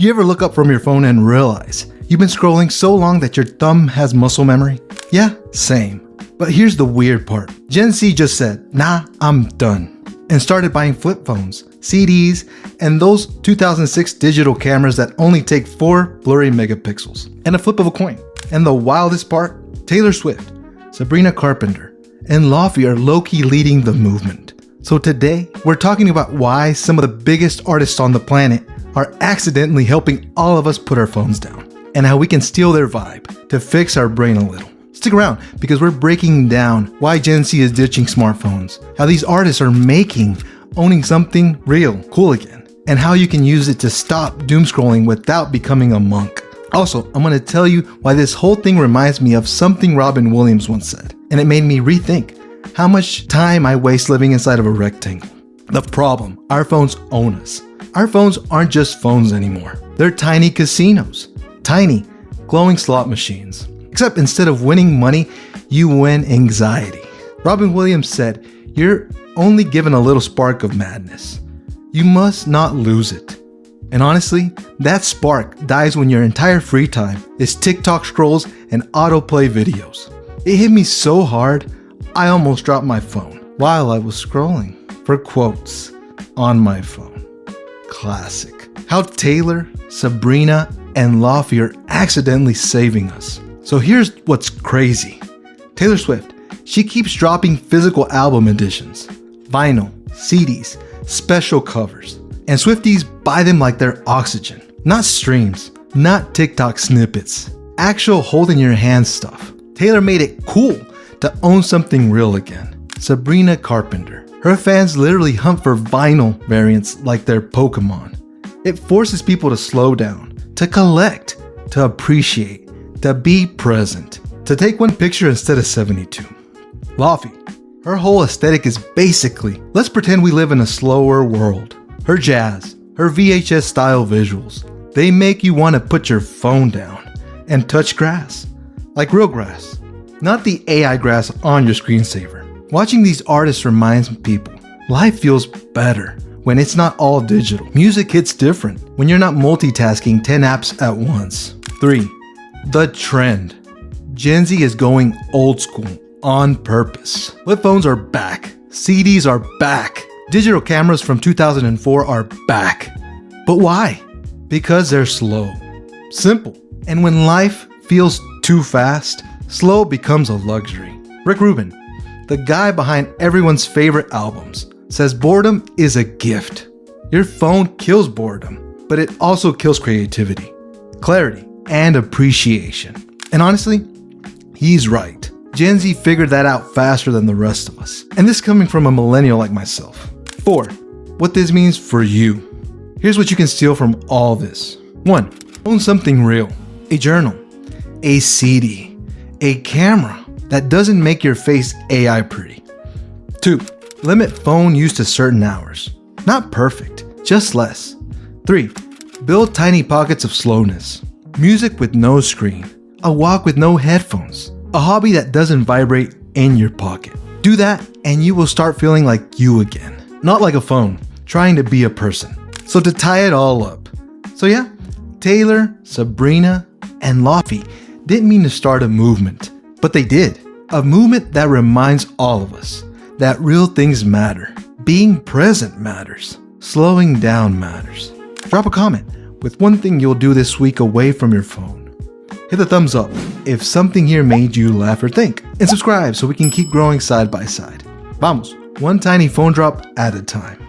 You ever look up from your phone and realize you've been scrolling so long that your thumb has muscle memory? Yeah, same. But here's the weird part. Gen Z just said, nah, I'm done, and started buying flip phones, CDs, and those 2006 digital cameras that only take 4 blurry megapixels and a flip of a coin. And the wildest part, Taylor Swift, Sabrina Carpenter, and Laufey are low-key leading the movement. So today, we're talking about why some of the biggest artists on the planet are accidentally helping all of us put our phones down, and how we can steal their vibe to fix our brain a little. Stick around, because we're breaking down why Gen Z is ditching smartphones, how these artists are owning something real, cool again, and how you can use it to stop doom scrolling without becoming a monk. Also, I'm going to tell you why this whole thing reminds me of something Robin Williams once said, and it made me rethink how much time I waste living inside of a rectangle. The problem, our phones own us. Our phones aren't just phones anymore. They're tiny casinos, tiny, glowing slot machines. Except instead of winning money, you win anxiety. Robin Williams said, "You're only given a little spark of madness. You must not lose it." And honestly, that spark dies when your entire free time is TikTok scrolls and autoplay videos. It hit me so hard, I almost dropped my phone while I was scrolling for quotes on my phone. Classic. How Taylor, Sabrina, and Laufey are accidentally saving us. So here's what's crazy. Taylor Swift, she keeps dropping physical album editions, vinyl, CDs, special covers, and Swifties buy them like they're oxygen. Not streams, not TikTok snippets, actual hold in your hand stuff. Taylor made it cool to own something real again. Sabrina Carpenter, her fans literally hunt for vinyl variants like they're Pokemon. It forces people to slow down, to collect, to appreciate, to be present, to take one picture instead of 72. Laufey, her whole aesthetic is basically, let's pretend we live in a slower world. Her jazz, her VHS style visuals, they make you want to put your phone down and touch grass, like real grass, not the AI grass on your screensaver. Watching these artists reminds people, life feels better when it's not all digital. Music hits different when you're not multitasking 10 apps at once. 3. The trend. Gen Z is going old school on purpose. Flip phones are back. CDs are back. Digital cameras from 2004 are back. But why? Because they're slow. Simple. And when life feels too fast, slow becomes a luxury. Rick Rubin, the guy behind everyone's favorite albums, says boredom is a gift. Your phone kills boredom, but it also kills creativity, clarity, and appreciation. And honestly, he's right. Gen Z figured that out faster than the rest of us. And this coming from a millennial like myself. 4. What this means for you. Here's what you can steal from all this. 1. Own something real. A journal, a CD, a camera that doesn't make your face AI pretty. 2. Limit phone use to certain hours. Not perfect, just less. 3. Build tiny pockets of slowness. Music with no screen. A walk with no headphones. A hobby that doesn't vibrate in your pocket. Do that and you will start feeling like you again. Not like a phone, trying to be a person. So to tie it all up. So yeah, Taylor, Sabrina, and Laufey didn't mean to start a movement, but they did. A movement that reminds all of us that real things matter. Being present matters. Slowing down matters. Drop a comment with one thing you'll do this week away from your phone. Hit the thumbs up if something here made you laugh or think. And subscribe so we can keep growing side by side. Vamos, one tiny phone drop at a time.